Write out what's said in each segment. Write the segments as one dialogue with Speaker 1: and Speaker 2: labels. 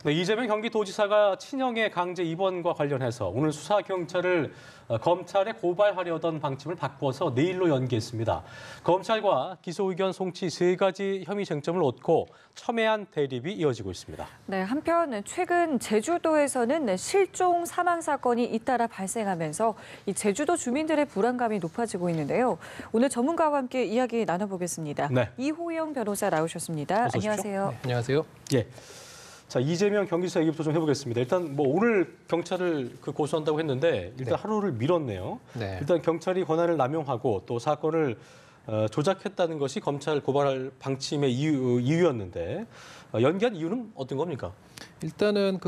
Speaker 1: 네, 이재명 경기도지사가 친형의 강제 입원과 관련해서 오늘 수사경찰을 검찰에 고발하려던 방침을 바꿔서 내일로 연기했습니다. 검찰과 기소 의견 송치 3가지 혐의 쟁점을 얻고 첨예한 대립이 이어지고 있습니다.
Speaker 2: 네, 한편 최근 제주도에서는 실종 사망 사건이 잇따라 발생하면서 이 제주도 주민들의 불안감이 높아지고 있는데요. 오늘 전문가와 함께 이야기 나눠보겠습니다.
Speaker 1: 네.
Speaker 2: 이호영 변호사 나오셨습니다. 안녕하세요.
Speaker 3: 네, 안녕하세요.
Speaker 1: 예. 자, 이재명 경기지사 얘기부터 좀 해보겠습니다. 일단 뭐 오늘 경찰을 고소한다고 했는데 일단 하루를 미뤘네요.
Speaker 3: 네.
Speaker 1: 일단 경찰이 권한을 남용하고 또 사건을 조작했다는 것이 검찰 고발할 방침의 이유였는데 연기한 이유는 어떤 겁니까?
Speaker 3: 일단은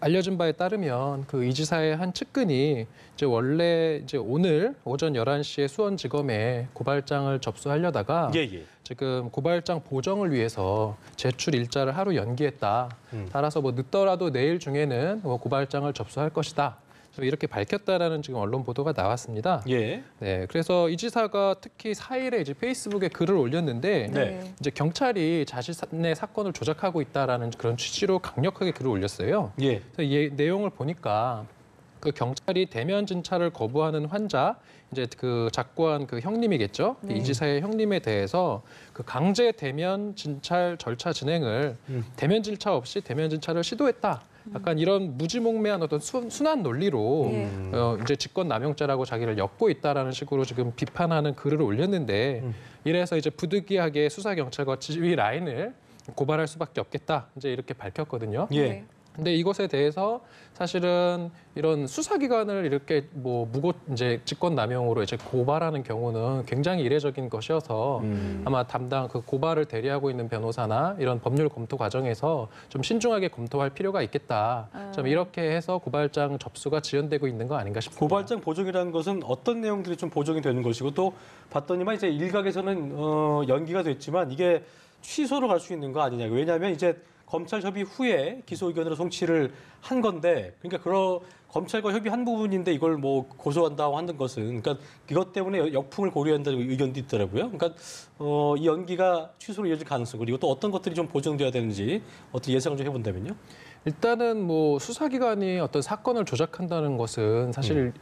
Speaker 3: 알려진 바에 따르면 이 지사의 한 측근이 원래 오늘 오전 11시에 수원지검에 고발장을 접수하려다가 지금 고발장 보정을 위해서 제출 일자를 하루 연기했다. 따라서 늦더라도 내일 중에는 고발장을 접수할 것이다. 이렇게 밝혔다라는 지금 언론 보도가 나왔습니다.
Speaker 1: 예.
Speaker 3: 네, 그래서 이 지사가 특히 4일에 이제 페이스북에 글을 올렸는데 이제 경찰이 자신의 사건을 조작하고 있다라는 그런 취지로 강력하게 글을 올렸어요.
Speaker 1: 예.
Speaker 3: 그래서 이 내용을 보니까 경찰이 대면 진찰을 거부하는 환자, 이제 작고한 형님이겠죠.
Speaker 2: 네.
Speaker 3: 이 지사의 형님에 대해서 강제 대면 진찰 절차 진행을 대면 진찰 없이 대면 진찰을 시도했다. 약간 이런 무지몽매한 어떤 순한 논리로 이제 직권남용죄라고 자기를 엮고 있다라는 식으로 지금 비판하는 글을 올렸는데 이래서 이제 부득이하게 수사경찰과 지휘 라인을 고발할 수밖에 없겠다. 이제 이렇게 밝혔거든요.
Speaker 1: 예.
Speaker 3: 근데 이것에 대해서 사실은 이런 수사기관을 이렇게 이제 직권남용으로 이제 고발하는 경우는 굉장히 이례적인 것이어서 아마 담당 고발을 대리하고 있는 변호사나 이런 법률 검토 과정에서 좀 신중하게 검토할 필요가 있겠다. 좀 이렇게 해서 고발장 접수가 지연되고 있는 거 아닌가 싶습니다.
Speaker 1: 고발장 보정이라는 것은 어떤 내용들이 좀 보정이 되는 것이고 또 봤더니만 이제 일각에서는 연기가 됐지만 이게 취소로 갈 수 있는 거 아니냐. 왜냐하면 이제 검찰 협의 후에 기소 의견으로 송치를 한 건데, 그러니까 검찰과 협의한 부분인데 이걸 고소한다고 하는 것은, 그러니까 이것 때문에 역풍을 고려한다는 의견도 있더라고요. 그러니까 이 연기가 취소로 이어질 가능성, 그리고 또 어떤 것들이 좀 보정돼야 되는지 어떻게 예상을 좀 해본다면요?
Speaker 3: 일단은 수사기관이 어떤 사건을 조작한다는 것은 사실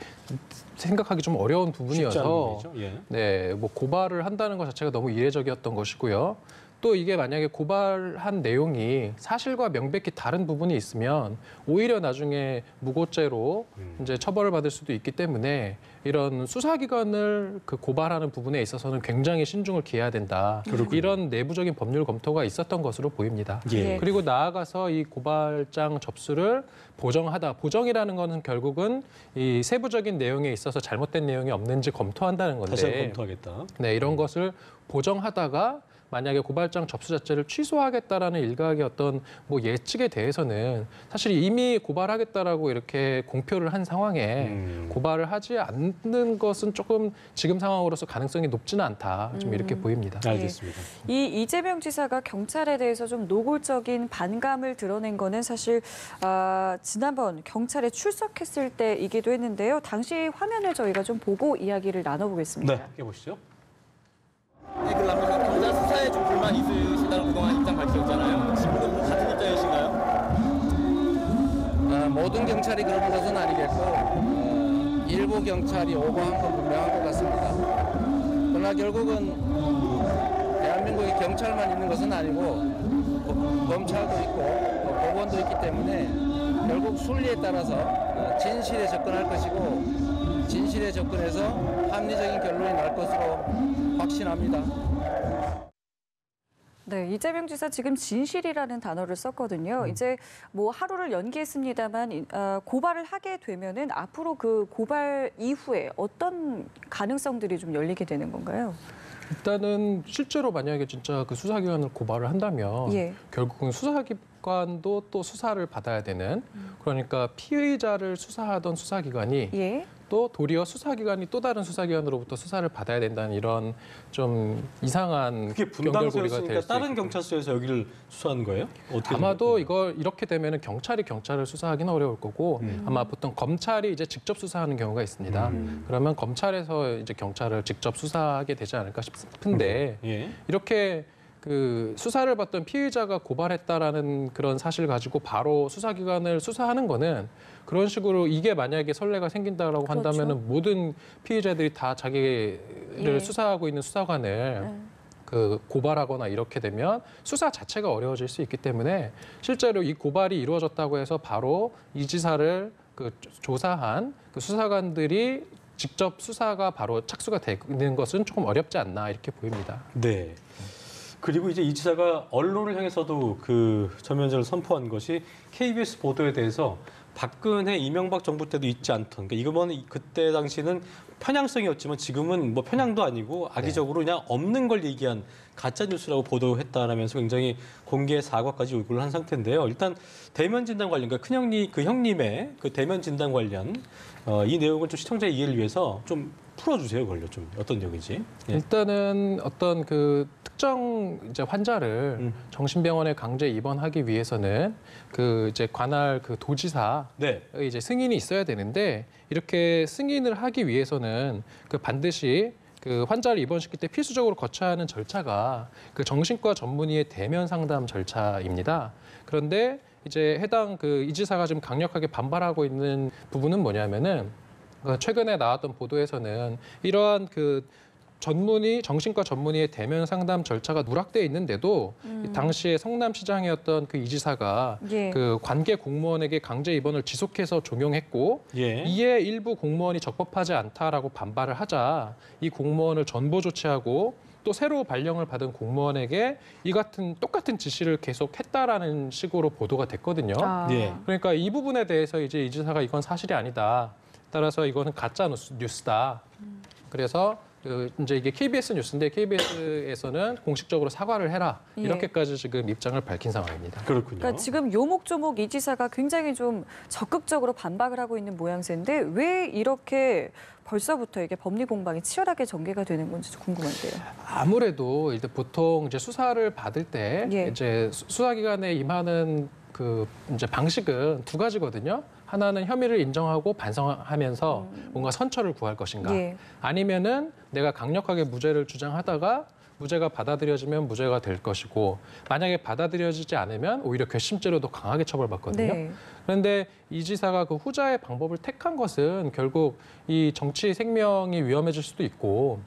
Speaker 3: 생각하기 좀 어려운 부분이어서 네, 고발을 한다는 것 자체가 너무 이례적이었던 것이고요. 또 이게 만약에 고발한 내용이 사실과 명백히 다른 부분이 있으면 오히려 나중에 무고죄로 이제 처벌을 받을 수도 있기 때문에 이런 수사기관을 고발하는 부분에 있어서는 굉장히 신중을 기해야 된다.
Speaker 1: 그렇군요.
Speaker 3: 이런 내부적인 법률 검토가 있었던 것으로 보입니다.
Speaker 1: 예.
Speaker 3: 그리고 나아가서 이 고발장 접수를 보정하다. 보정이라는 것은 결국은 이 세부적인 내용에 있어서 잘못된 내용이 없는지 검토한다는 건데.
Speaker 1: 다시 한번 검토하겠다.
Speaker 3: 네, 이런 것을 보정하다가 만약에 고발장 접수 자체를 취소하겠다라는 일각의 어떤 예측에 대해서는 사실 이미 고발하겠다라고 이렇게 공표를 한 상황에 고발을 하지 않는 것은 조금 지금 상황으로서 가능성이 높지는 않다. 좀 이렇게 보입니다.
Speaker 1: 알겠습니다.
Speaker 2: 이 이재명 지사가 경찰에 대해서 좀 노골적인 반감을 드러낸 거는 사실 지난번 경찰에 출석했을 때이기도 했는데요. 당시 화면을 저희가 좀 보고 이야기를 나눠보겠습니다.
Speaker 1: 네, 함께 보시죠.
Speaker 4: 네, 경찰 수사에 좀 불만 있으시다는 그동안 입장 밝히셨잖아요. 지금도 같은 입장이신가요?
Speaker 5: 모든 경찰이 그런 것은 아니겠고 일부 경찰이 오버한 건 분명한 것 같습니다. 그러나 결국은 대한민국에 경찰만 있는 것은 아니고 검찰도 있고 법원도 있기 때문에 결국 순리에 따라서 진실에 접근할 것이고 진실에 접근해서 합리적인 결론이 날 것으로 확신합니다.
Speaker 2: 네, 이재명 지사 지금 진실이라는 단어를 썼거든요. 이제 하루를 연기했습니다만 고발을 하게 되면은 앞으로 그 고발 이후에 어떤 가능성들이 좀 열리게 되는 건가요?
Speaker 3: 일단은 실제로 만약에 진짜 수사기관을 고발을 한다면 결국은 수사기관도 또 수사를 받아야 되는 그러니까 피의자를 수사하던 수사기관이 또 도리어 수사기관이 또 다른 수사기관으로부터 수사를 받아야 된다는 이런 좀 이상한
Speaker 1: 그게 분당소였으니까 다른 경찰서에서 여기를 수사하는 거예요? 어떻게
Speaker 3: 아마도 이렇게 되면은 경찰을 수사하기는 어려울 거고 아마 보통 검찰이 이제 직접 수사하는 경우가 있습니다. 그러면 검찰에서 이제 경찰을 직접 수사하게 되지 않을까 싶은데 이렇게 그 수사를 받던 피의자가 고발했다라는 그런 사실 가지고 바로 수사기관을 수사하는 거는 그런 식으로 이게 만약에 선례가 생긴다라고
Speaker 2: 그렇죠.
Speaker 3: 한다면은 모든 피의자들이 다 자기를
Speaker 2: 예.
Speaker 3: 수사하고 있는 수사관을 그 고발하거나 이렇게 되면 수사 자체가 어려워질 수 있기 때문에 실제로 이 고발이 이루어졌다고 해서 바로 이 지사를 그 조사한 그 수사관들이 직접 수사가 바로 착수가 되는 것은 조금 어렵지 않나 이렇게 보입니다.
Speaker 1: 네. 그리고 이제 이 지사가 언론을 향해서도 그 전면전을 선포한 것이 KBS 보도에 대해서 박근혜, 이명박 정부 때도 있지 않던, 그러니까 이거는 그때 당시는 편향성이었지만 지금은 뭐 편향도 아니고 악의적으로 그냥 없는 걸 얘기한 가짜 뉴스라고 보도했다라면서 굉장히 공개 사과까지 요구를 한 상태인데요. 일단 대면 진단 관련, 그러니까 그 형님의 그 대면 진단 관련 이 내용을 좀 시청자 이해를 위해서 좀 풀어주세요, 그걸요. 좀 어떤 내용인지. 예.
Speaker 3: 일단은 어떤 그 특정 이제 환자를 정신병원에 강제 입원하기 위해서는 그 이제 관할 그 도지사
Speaker 1: 네.
Speaker 3: 이제 승인이 있어야 되는데 이렇게 승인을 하기 위해서는 그 반드시 그 환자를 입원시킬 때 필수적으로 거쳐야 하는 절차가 그 정신과 전문의의 대면 상담 절차입니다. 그런데 이제 해당 그 이 지사가 지금 강력하게 반발하고 있는 부분은 뭐냐면은 최근에 나왔던 보도에서는 이러한 그 정신과 전문의의 대면 상담 절차가 누락돼 있는데도 당시에 성남시장이었던 그 이 지사가
Speaker 2: 예.
Speaker 3: 그 관계 공무원에게 강제 입원을 지속해서 종용했고
Speaker 1: 예.
Speaker 3: 이에 일부 공무원이 적법하지 않다라고 반발을 하자 이 공무원을 전보 조치하고 또 새로 발령을 받은 공무원에게 이 같은 똑같은 지시를 계속 했다라는 식으로 보도가 됐거든요.
Speaker 2: 아.
Speaker 1: 예.
Speaker 3: 그러니까 이 부분에 대해서 이제 이 지사가 이건 사실이 아니다. 따라서 이거는 가짜 뉴스다. 그래서 이제 이게 KBS 뉴스인데 KBS에서는 공식적으로 사과를 해라.
Speaker 2: 예.
Speaker 3: 이렇게까지 지금 입장을 밝힌 상황입니다.
Speaker 1: 그렇군요.
Speaker 2: 그러니까 지금 요목조목 이 지사가 굉장히 좀 적극적으로 반박을 하고 있는 모양새인데 왜 이렇게 벌써부터 이게 법리 공방이 치열하게 전개가 되는 건지 궁금한데요.
Speaker 3: 아무래도 이제 보통 이제 수사를 받을 때
Speaker 2: 예.
Speaker 3: 이제 수사기관에 임하는 그 이제 방식은 두 가지거든요. 하나는 혐의를 인정하고 반성하면서 뭔가 선처를 구할 것인가.
Speaker 2: 예.
Speaker 3: 아니면은 내가 강력하게 무죄를 주장하다가 무죄가 받아들여지면 무죄가 될 것이고 만약에 받아들여지지 않으면 오히려 괘씸죄로 더 강하게 처벌받거든요.
Speaker 2: 네.
Speaker 3: 그런데 이 지사가 그 후자의 방법을 택한 것은 결국 이 정치 생명이 위험해질 수도 있고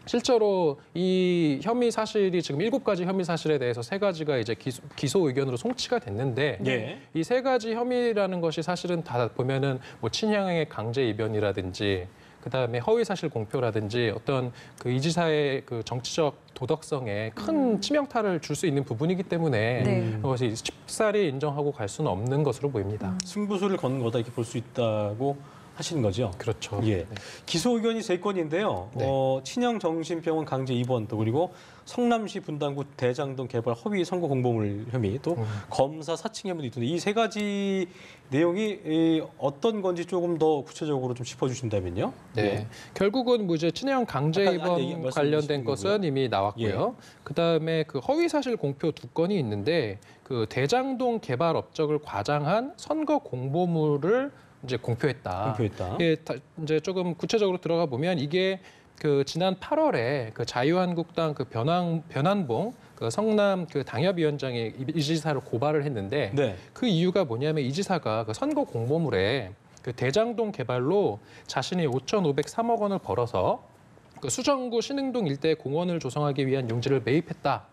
Speaker 3: 실제로 이 혐의 사실이 지금 7가지 혐의 사실에 대해서 3가지가 이제 기소 의견으로 송치가 됐는데
Speaker 1: 예.
Speaker 3: 이 3가지 혐의라는 것이 사실은 다 보면은 뭐 친형의 강제 입연이라든지 그다음에 허위 사실 공표라든지 어떤 그 이 지사의 그 정치적 도덕성에 큰 치명타를 줄 수 있는 부분이기 때문에
Speaker 2: 네.
Speaker 3: 그것이 쉽사리 인정하고 갈 수는 없는 것으로 보입니다.
Speaker 1: 승부수를 거는 거다 이렇게 볼 수 있다고 하시는 거죠.
Speaker 3: 그렇죠.
Speaker 1: 예.
Speaker 3: 네.
Speaker 1: 기소 의견이 3건인데요.
Speaker 3: 네.
Speaker 1: 친형 정신병원 강제 입원 또 그리고 성남시 분당구 대장동 개발 허위 선거 공보물 혐의 또 검사 사칭 혐의도 있던데 이 3가지 내용이 어떤 건지 조금 더 구체적으로 좀 짚어주신다면요.
Speaker 3: 네.
Speaker 1: 예.
Speaker 3: 결국은 뭐 이제 친형 강제
Speaker 1: 아까
Speaker 3: 입원
Speaker 1: 말씀
Speaker 3: 관련된
Speaker 1: 주신
Speaker 3: 것은
Speaker 1: 거고요.
Speaker 3: 이미 나왔고요. 그다음에 그 허위 사실 공표 2건이 있는데 그 대장동 개발 업적을 과장한 선거 공보물을 이제 공표했다.
Speaker 1: 공표했다.
Speaker 3: 이게 이제 조금 구체적으로 들어가 보면 이게 그 지난 8월에 그 자유한국당 그 변환봉 그 성남 그 당협위원장이 이 지사를 고발을 했는데
Speaker 1: 네.
Speaker 3: 그 이유가 뭐냐면 이 지사가 그 선거 공보물에 그 대장동 개발로 자신이 5,503억 원을 벌어서 그 수정구 신흥동 일대 공원을 조성하기 위한 용지를 매입했다.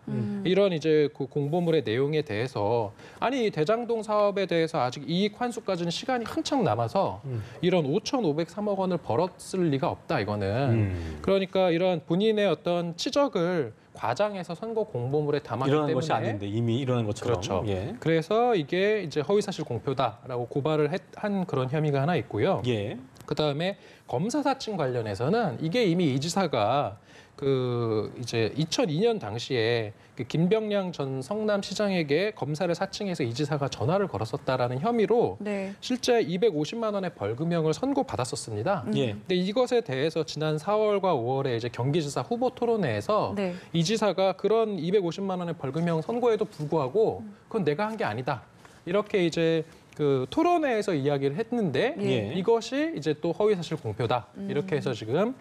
Speaker 3: 이런 이제 그 공보물의 내용에 대해서 아니 대장동 사업에 대해서 아직 이익 환수까지는 시간이 한창 남아서 이런 5,503억 원을 벌었을 리가 없다 이거는. 그러니까 이런 본인의 어떤 치적을 과장해서 선거 공보물에 담았기
Speaker 1: 일어난
Speaker 3: 때문에
Speaker 1: 것이 아닌데 이미 일어난 것처럼.
Speaker 3: 그렇죠.
Speaker 1: 예.
Speaker 3: 그래서 이게 이제 허위사실 공표다라고 고발을 한 그런 혐의가 하나 있고요.
Speaker 1: 예.
Speaker 3: 그다음에 검사 사칭 관련해서는 이게 이미 이 지사가 그 이제 2002년 당시에 그 김병량 전 성남시장에게 검사를 사칭해서 이 지사가 전화를 걸었었다라는 혐의로
Speaker 2: 네.
Speaker 3: 실제 250만 원의 벌금형을 선고받았었습니다.
Speaker 1: 예.
Speaker 3: 근데 이것에 대해서 지난 4월과 5월에 이제 경기지사 후보 토론회에서
Speaker 2: 네.
Speaker 3: 이 지사가 그런 250만 원의 벌금형 선고에도 불구하고 그건 내가 한 게 아니다. 이렇게 이제 그 토론회에서 이야기를 했는데
Speaker 1: 예.
Speaker 3: 이것이 이제 또 허위사실 공표다. 이렇게 해서 지금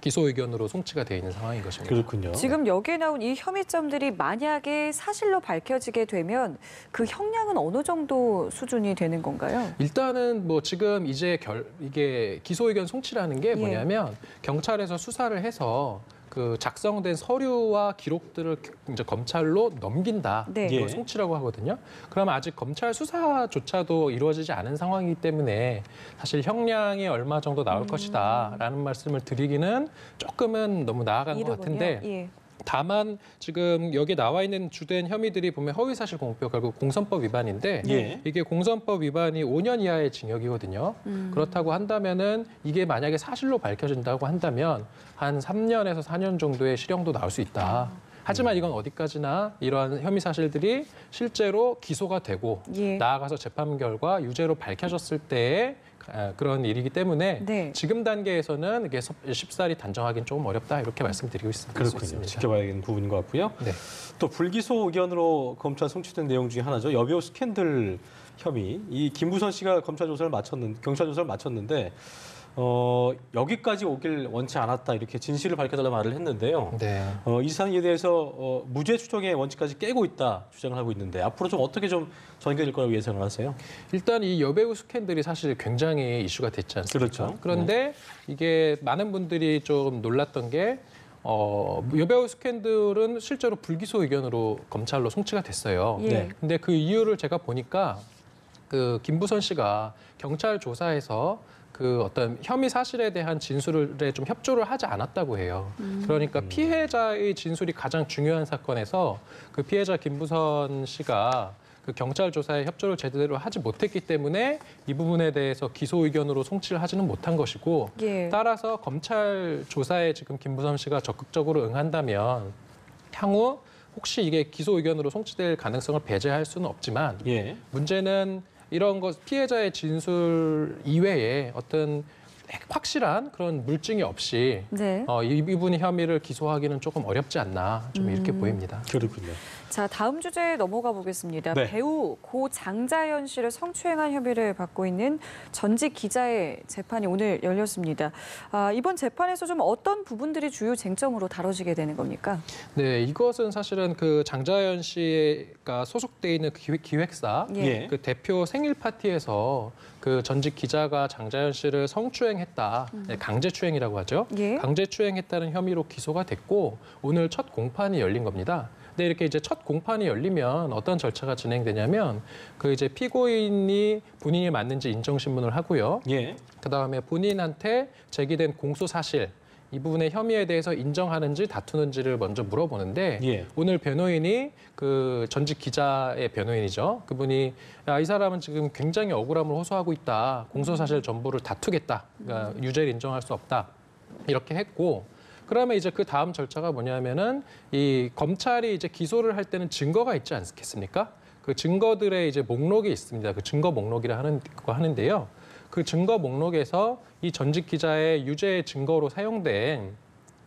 Speaker 3: 기소 의견으로 송치가 돼 있는 상황인 것입니다.
Speaker 1: 그렇군요.
Speaker 2: 지금 여기에 나온 이 혐의점들이 만약에 사실로 밝혀지게 되면 그 형량은 어느 정도 수준이 되는 건가요?
Speaker 3: 일단은 뭐 지금 이제 이게 기소 의견 송치라는 게 뭐냐면 경찰에서 수사를 해서 그 작성된 서류와 기록들을 이제 검찰로 넘긴다.
Speaker 2: 네.
Speaker 3: 이걸 송치라고 하거든요. 그러면 아직 검찰 수사조차도 이루어지지 않은 상황이기 때문에 사실 형량이 얼마 정도 나올 것이다라는 말씀을 드리기는 조금은 너무 나아간 것
Speaker 2: 이르군요.
Speaker 3: 같은데
Speaker 2: 예.
Speaker 3: 다만 지금 여기 나와 있는 주된 혐의들이 보면 허위사실 공표 결국 공선법 위반인데
Speaker 1: 예.
Speaker 3: 이게 공선법 위반이 5년 이하의 징역이거든요. 그렇다고 한다면은 이게 만약에 사실로 밝혀진다고 한다면 한 3년에서 4년 정도의 실형도 나올 수 있다. 하지만 이건 어디까지나 이러한 혐의 사실들이 실제로 기소가 되고
Speaker 2: 예.
Speaker 3: 나아가서 재판 결과 유죄로 밝혀졌을 때의 그런 일이기 때문에
Speaker 2: 네.
Speaker 3: 지금 단계에서는 이게 쉽사리 단정하기는 조금 어렵다 이렇게 말씀드리고
Speaker 1: 그렇군요.
Speaker 3: 있습니다.
Speaker 1: 지켜봐야겠는 부분인 것 같고요.
Speaker 3: 네.
Speaker 1: 또 불기소 의견으로 검찰 송치된 내용 중에 하나죠. 여배우 스캔들 혐의. 이 김부선 씨가 경찰 조사를 마쳤는데 여기까지 오길 원치 않았다 이렇게 진실을 밝혀달라 말을 했는데요.
Speaker 3: 네.
Speaker 1: 이 사안에 대해서 무죄 추정의 원칙까지 깨고 있다 주장을 하고 있는데 앞으로 좀 어떻게 좀 전개될 거라고 예상을 하세요?
Speaker 3: 일단 이 여배우 스캔들이 사실 굉장히 이슈가 됐지 않습니까?
Speaker 1: 그렇죠.
Speaker 3: 그런데 이게 많은 분들이 좀 놀랐던 게 여배우 스캔들은 실제로 불기소 의견으로 검찰로 송치가 됐어요.
Speaker 2: 예.
Speaker 1: 네.
Speaker 3: 근데 그 이유를 제가 보니까 그 김부선 씨가 경찰 조사에서 그 어떤 혐의 사실에 대한 진술에 좀 협조를 하지 않았다고 해요. 그러니까 피해자의 진술이 가장 중요한 사건에서 그 피해자 김부선 씨가 그 경찰 조사에 협조를 제대로 하지 못했기 때문에 이 부분에 대해서 기소 의견으로 송치를 하지는 못한 것이고
Speaker 2: 예.
Speaker 3: 따라서 검찰 조사에 지금 김부선 씨가 적극적으로 응한다면 향후 혹시 이게 기소 의견으로 송치될 가능성을 배제할 수는 없지만
Speaker 1: 예.
Speaker 3: 문제는 이런 것 피해자의 진술 이외에 어떤 확실한 그런 물증이 없이
Speaker 2: 네.
Speaker 3: 이분이 혐의를 기소하기는 조금 어렵지 않나 좀 이렇게 보입니다.
Speaker 1: 그렇군요.
Speaker 2: 자, 다음 주제에 넘어가 보겠습니다.
Speaker 1: 네.
Speaker 2: 배우 고 장자연 씨를 성추행한 혐의를 받고 있는 전직 기자의 재판이 오늘 열렸습니다. 이번 재판에서 좀 어떤 부분들이 주요 쟁점으로 다뤄지게 되는 겁니까?
Speaker 3: 네, 이것은 사실은 그 장자연 씨가 소속돼 있는 기획사
Speaker 1: 예.
Speaker 3: 그 대표 생일 파티에서 그 전직 기자가 장자연 씨를 성추행했다, 네, 강제추행이라고 하죠.
Speaker 2: 예.
Speaker 3: 강제추행했다는 혐의로 기소가 됐고 오늘 첫 공판이 열린 겁니다. 근데 이렇게 이제 첫 공판이 열리면 어떤 절차가 진행되냐면 그 이제 피고인이 본인이 맞는지 인정 신문을 하고요.
Speaker 1: 예.
Speaker 3: 그다음에 본인한테 제기된 공소 사실 이 부분의 혐의에 대해서 인정하는지 다투는지를 먼저 물어보는데
Speaker 1: 예.
Speaker 3: 오늘 변호인이 그 전직 기자의 변호인이죠. 그분이 이 사람은 지금 굉장히 억울함을 호소하고 있다. 공소 사실 전부를 다투겠다. 그러니까 유죄를 인정할 수 없다. 이렇게 했고 그러면 이제 그 다음 절차가 뭐냐면은 이 검찰이 이제 기소를 할 때는 증거가 있지 않겠습니까? 그 증거들의 이제 목록이 있습니다. 그 증거 목록이라 하는데요. 그 증거 목록에서 이 전직 기자의 유죄 증거로 사용된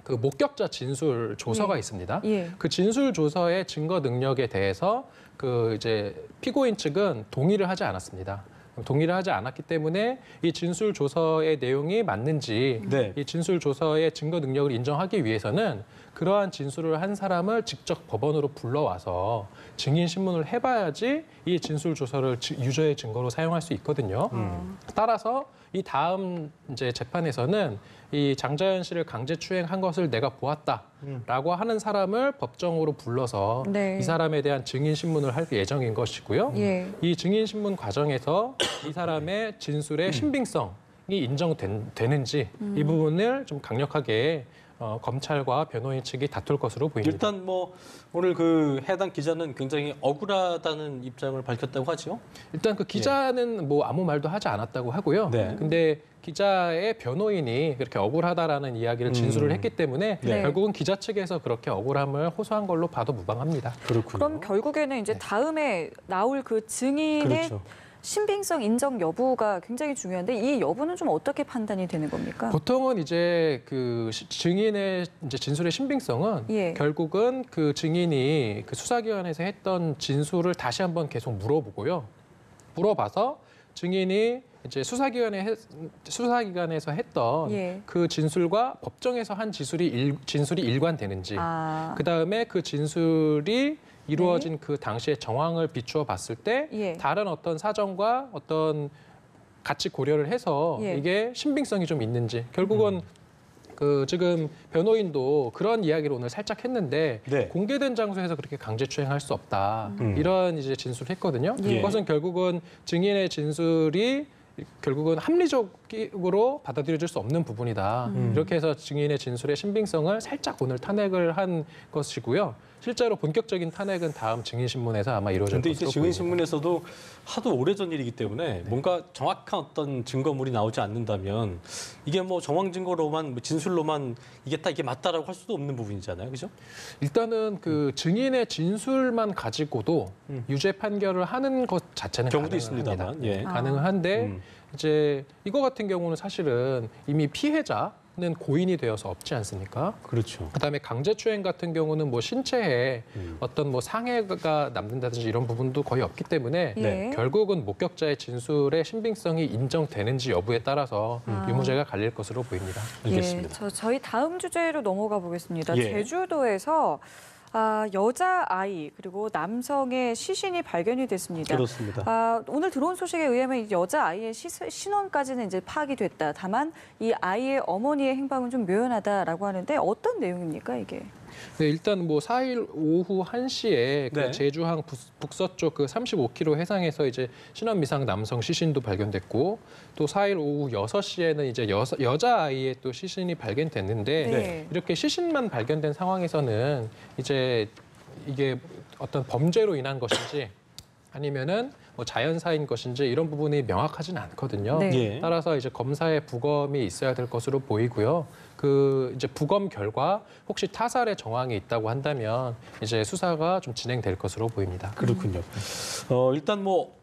Speaker 3: 그 목격자 진술 조서가
Speaker 2: 예.
Speaker 3: 있습니다.
Speaker 2: 예.
Speaker 3: 그 진술 조서의 증거 능력에 대해서 그 이제 피고인 측은 동의를 하지 않았습니다. 동의를 하지 않았기 때문에 이 진술 조서의 내용이 맞는지
Speaker 1: 네.
Speaker 3: 이 진술 조서의 증거 능력을 인정하기 위해서는 그러한 진술을 한 사람을 직접 법원으로 불러와서 증인 신문을 해봐야지 이 진술 조서를 유죄의 증거로 사용할 수 있거든요. 따라서 이 다음 이제 재판에서는 이 장자연 씨를 강제추행한 것을 내가 보았다라고 하는 사람을 법정으로 불러서
Speaker 2: 네.
Speaker 3: 이 사람에 대한 증인 신문을 할 예정인 것이고요.
Speaker 2: 예.
Speaker 3: 이 증인 신문 과정에서 이 사람의 진술의 신빙성이 인정되는지 이 부분을 좀 강력하게 검찰과 변호인 측이 다툴 것으로 보입니다.
Speaker 1: 일단 뭐 오늘 그 해당 기자는 굉장히 억울하다는 입장을 밝혔다고 하죠.
Speaker 3: 일단 그 기자는 뭐 아무 말도 하지 않았다고 하고요.
Speaker 1: 네.
Speaker 3: 근데 기자의 변호인이 그렇게 억울하다라는 이야기를 진술을 했기 때문에
Speaker 2: 네.
Speaker 3: 결국은 기자 측에서 그렇게 억울함을 호소한 걸로 봐도 무방합니다.
Speaker 1: 그렇군요.
Speaker 2: 그럼 결국에는 이제 다음에 나올 그 증인의
Speaker 1: 그렇죠.
Speaker 2: 신빙성 인정 여부가 굉장히 중요한데 이 여부는 좀 어떻게 판단이 되는 겁니까?
Speaker 3: 보통은 이제 그 증인의 이제 진술의 신빙성은
Speaker 2: 예.
Speaker 3: 결국은 그 증인이 그 수사기관에서 했던 진술을 다시 한번 계속 물어보고요. 물어봐서 증인이 이제 수사기관에서 했던
Speaker 2: 예.
Speaker 3: 그 진술과 법정에서 한 진술이 일관되는지, 그 다음에 그 진술이 이루어진 그 당시의 정황을 비추어 봤을 때
Speaker 2: 예.
Speaker 3: 다른 어떤 사정과 어떤 같이 고려를 해서
Speaker 2: 예.
Speaker 3: 이게 신빙성이 좀 있는지, 결국은 그 지금 변호인도 그런 이야기를 오늘 살짝 했는데
Speaker 1: 네.
Speaker 3: 공개된 장소에서 그렇게 강제추행할 수 없다, 이런 이제 진술을 했거든요.
Speaker 2: 예.
Speaker 3: 이것은 결국은 증인의 진술이 결국은 합리적으로 받아들여질 수 없는 부분이다. 이렇게 해서 증인의 진술의 신빙성을 살짝 오늘 탄핵을 한 것이고요. 실제로 본격적인 탄핵은 다음 증인신문에서 아마 이루어질
Speaker 1: 그런데
Speaker 3: 것으로
Speaker 1: 이제 증인신문에서도 하도 오래전 일이기 때문에 뭔가 정확한 어떤 증거물이 나오지 않는다면 이게 뭐 정황 증거로만 뭐 진술로만 이게 맞다라고 할 수도 없는 부분이잖아요, 그죠?
Speaker 3: 일단은 그 증인의 진술만 가지고도 유죄 판결을 하는 것 자체는
Speaker 1: 경우도
Speaker 3: 가능합니다.
Speaker 1: 있습니다만, 예.
Speaker 3: 가능한데 이제 이거 같은 경우는 사실은 이미 피해자는 고인이 되어서 없지 않습니까?
Speaker 1: 그렇죠.
Speaker 3: 그다음에 강제추행 같은 경우는 뭐 신체에 어떤 뭐 상해가 남는다든지 이런 부분도 거의 없기 때문에
Speaker 2: 예.
Speaker 3: 결국은 목격자의 진술의 신빙성이 인정되는지 여부에 따라서 유무죄가 갈릴 것으로 보입니다.
Speaker 1: 알겠습니다.
Speaker 2: 예, 저희 다음 주제로 넘어가 보겠습니다.
Speaker 1: 예.
Speaker 2: 제주도에서 여자 아이 그리고 남성의 시신이 발견이 됐습니다.
Speaker 1: 그렇습니다.
Speaker 2: 오늘 들어온 소식에 의하면 이 여자 아이의 신원까지는 이제 파악이 됐다. 다만 이 아이의 어머니의 행방은 좀 묘연하다라고 하는데 어떤 내용입니까 이게?
Speaker 3: 네, 일단 뭐 4일 오후 1시에 그
Speaker 1: 네.
Speaker 3: 제주항 북서쪽 그 35km 해상에서 이제 신원 미상 남성 시신도 발견됐고, 또 4일 오후 6시에는 이제 여자 아이의 또 시신이 발견됐는데
Speaker 2: 네.
Speaker 3: 이렇게 시신만 발견된 상황에서는 이제 이게 어떤 범죄로 인한 것인지 아니면은 뭐 자연사인 것인지 이런 부분이 명확하지는 않거든요.
Speaker 2: 네.
Speaker 1: 예.
Speaker 3: 따라서 이제 검사의 부검이 있어야 될 것으로 보이고요. 그 이제 부검 결과 혹시 타살의 정황이 있다고 한다면 이제 수사가 좀 진행될 것으로 보입니다.
Speaker 1: 그렇군요. 일단 뭐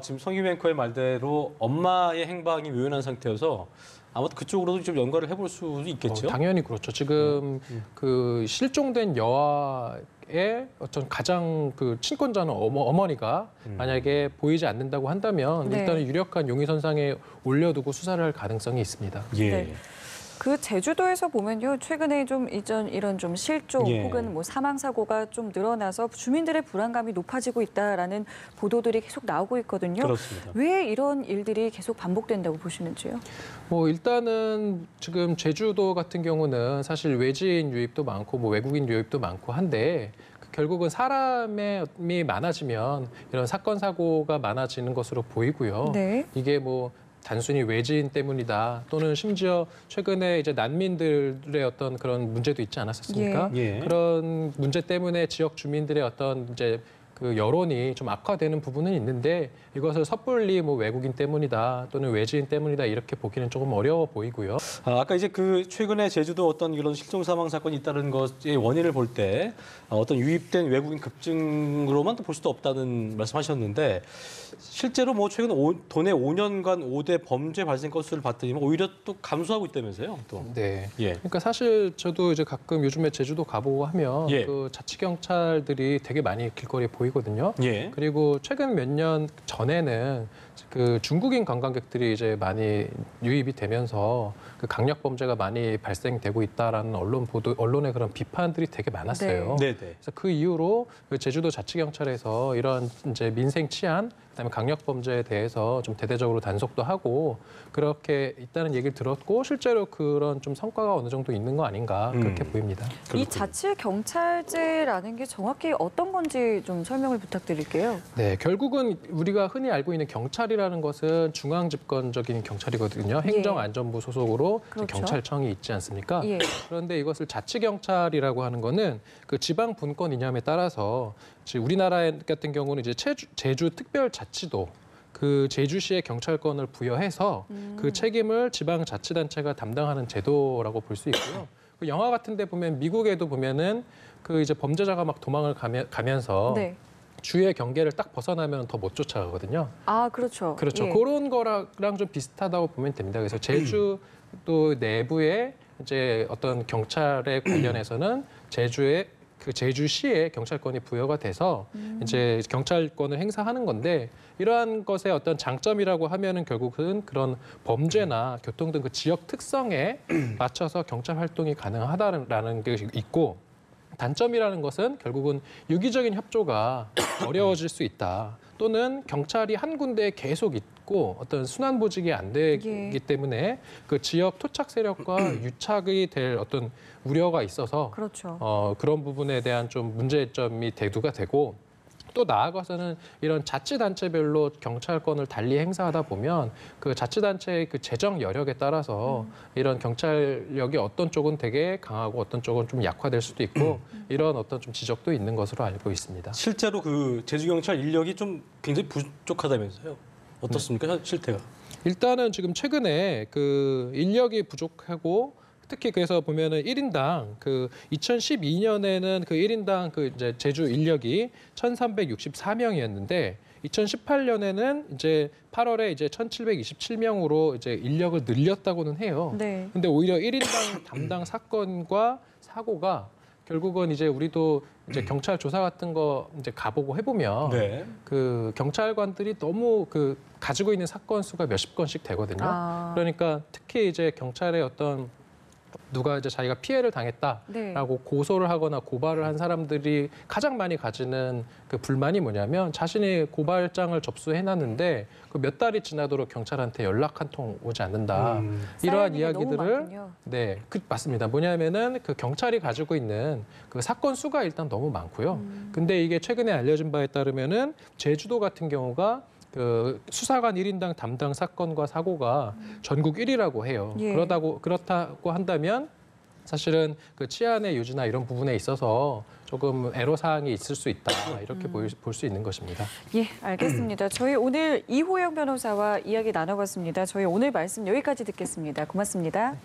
Speaker 1: 지금 성규 앵커의 말대로 엄마의 행방이 묘연한 상태여서 아무튼 그쪽으로도 좀 연관을 해볼 수도 있겠죠.
Speaker 3: 당연히 그렇죠. 지금 그 실종된 여아의 어떤 가장 그 친권자는 어머니가 만약에 보이지 않는다고 한다면
Speaker 2: 네.
Speaker 3: 일단은 유력한 용의선상에 올려두고 수사를 할 가능성이 있습니다.
Speaker 1: 예.
Speaker 2: 네. 그 제주도에서 보면요, 최근에 좀 이런 좀 실종
Speaker 1: 예.
Speaker 2: 혹은 뭐 사망 사고가 좀 늘어나서 주민들의 불안감이 높아지고 있다라는 보도들이 계속 나오고 있거든요.
Speaker 1: 그렇습니다.
Speaker 2: 왜 이런 일들이 계속 반복된다고 보시는지요?
Speaker 3: 뭐 일단은 지금 제주도 같은 경우는 사실 외지인 유입도 많고 뭐 외국인 유입도 많고 한데 결국은 사람이 많아지면 이런 사건 사고가 많아지는 것으로 보이고요.
Speaker 2: 네.
Speaker 3: 이게 뭐 단순히 외지인 때문이다, 또는 심지어 최근에 이제 난민들의 어떤 그런 문제도 있지 않았었습니까?
Speaker 1: 예.
Speaker 3: 그런 문제 때문에 지역 주민들의 어떤 이제 그 여론이 좀 악화되는 부분은 있는데 이것을 섣불리 뭐 외국인 때문이다 또는 외지인 때문이다 이렇게 보기는 조금 어려워 보이고요.
Speaker 1: 아까 이제 그 최근에 제주도 어떤 이런 실종 사망 사건이 있다는 것의 원인을 볼 때 어떤 유입된 외국인 급증으로만 볼 수도 없다는 말씀하셨는데 실제로 뭐 최근 도내 5년간 5대 범죄 발생 건수를 봤더니 오히려 또 감소하고 있다면서요, 또.
Speaker 3: 네.
Speaker 1: 예.
Speaker 3: 그러니까 사실 저도 이제 가끔 요즘에 제주도 가보고 하면
Speaker 1: 예.
Speaker 3: 그 자치 경찰들이 되게 많이 길거리에 보이거든요.
Speaker 1: 예.
Speaker 3: 그리고 최근 몇 년 전에는 그 중국인 관광객들이 이제 많이 유입이 되면서 그 강력 범죄가 많이 발생되고 있다라는 언론의 그런 비판들이 되게 많았어요.
Speaker 1: 네, 네.
Speaker 3: 그래서 그 이후로 그 제주도 자치경찰에서 이런 이제 민생 치안, 그다음에 강력 범죄에 대해서 좀 대대적으로 단속도 하고 그렇게 있다는 얘기를 들었고 실제로 그런 좀 성과가 어느 정도 있는 거 아닌가 그렇게 보입니다.
Speaker 2: 이 자치 경찰제라는 게 정확히 어떤 건지 좀 설명을 부탁드릴게요.
Speaker 3: 네, 결국은 우리가 흔히 알고 있는 경찰이라는 것은 중앙집권적인 경찰이거든요. 행정안전부 소속으로
Speaker 2: 그렇죠.
Speaker 3: 경찰청이 있지 않습니까?
Speaker 2: 예.
Speaker 3: 그런데 이것을 자치경찰이라고 하는 거는 그 지방 분권 이념에 따라서 우리나라 같은 경우는 이제 제주 특별자치도 그 제주시의 경찰권을 부여해서 그 책임을 지방자치단체가 담당하는 제도라고 볼 수 있고요. 그 영화 같은 데 보면 미국에도 보면은 그 이제 범죄자가 막 도망을 가면서
Speaker 2: 네.
Speaker 3: 주의 경계를 딱 벗어나면 더 못 쫓아가거든요.
Speaker 2: 아, 그렇죠.
Speaker 3: 그렇죠.
Speaker 2: 예.
Speaker 3: 그런 거랑 좀 비슷하다고 보면 됩니다. 그래서 제주도 내부에 이제 어떤 경찰에 관련해서는 제주의 그 제주시에 경찰권이 부여가 돼서 이제 경찰권을 행사하는 건데 이러한 것의 어떤 장점이라고 하면은 결국은 그런 범죄나 교통 등 그 지역 특성에 맞춰서 경찰 활동이 가능하다라는 게 있고 단점이라는 것은 결국은 유기적인 협조가 어려워질 수 있다. 또는 경찰이 한 군데에 계속 있고 어떤 순환 보직이 안 되기 때문에 그 지역 토착 세력과 유착이 될 어떤 우려가 있어서
Speaker 2: 그렇죠.
Speaker 3: 그런 부분에 대한 좀 문제점이 대두가 되고 또 나아가서는 이런 자치단체별로 경찰권을 달리 행사하다 보면 그 자치단체의 그 재정 여력에 따라서 이런 경찰력이 어떤 쪽은 되게 강하고 어떤 쪽은 좀 약화될 수도 있고 이런 어떤 좀 지적도 있는 것으로 알고 있습니다.
Speaker 1: 실제로 그 제주경찰 인력이 좀 굉장히 부족하다면서요? 어떻습니까? 실태가?
Speaker 3: 일단은 지금 최근에 그 인력이 부족하고 특히 그래서 보면은 1인당 그 2012년에는 그 1인당 그 이제 제주 인력이 1,364명이었는데 2018년에는 이제 8월에 이제 1,727명으로 이제 인력을 늘렸다고는 해요.
Speaker 2: 네.
Speaker 3: 근데 오히려 1인당 담당 사건과 사고가 결국은 이제 우리도 이제 경찰 조사 같은 거 이제 가보고 해보면
Speaker 1: 네.
Speaker 3: 그 경찰관들이 너무 그 가지고 있는 사건 수가 몇십 건씩 되거든요. 그러니까 특히 이제 경찰의 어떤 누가 이제 자기가 피해를 당했다라고
Speaker 2: 네.
Speaker 3: 고소를 하거나 고발을 한 사람들이 가장 많이 가지는 그 불만이 뭐냐면 자신이 고발장을 접수해놨는데 그 몇 달이 지나도록 경찰한테 연락 한 통 오지 않는다. 이러한
Speaker 2: 사연이 너무
Speaker 3: 이야기들을
Speaker 2: 많군요.
Speaker 3: 네, 맞습니다. 뭐냐면은 그 경찰이 가지고 있는 그 사건 수가 일단 너무 많고요. 근데 이게 최근에 알려진 바에 따르면은 제주도 같은 경우가 그 수사관 1인당 담당 사건과 사고가 전국 1위라고 해요.
Speaker 2: 예.
Speaker 3: 그렇다고 한다면 사실은 그 치안의 유지나 이런 부분에 있어서 조금 애로사항이 있을 수 있다. 이렇게 볼 수 있는 것입니다.
Speaker 2: 예, 알겠습니다. 저희 오늘 이호영 변호사와 이야기 나눠봤습니다. 저희 오늘 말씀 여기까지 듣겠습니다. 고맙습니다.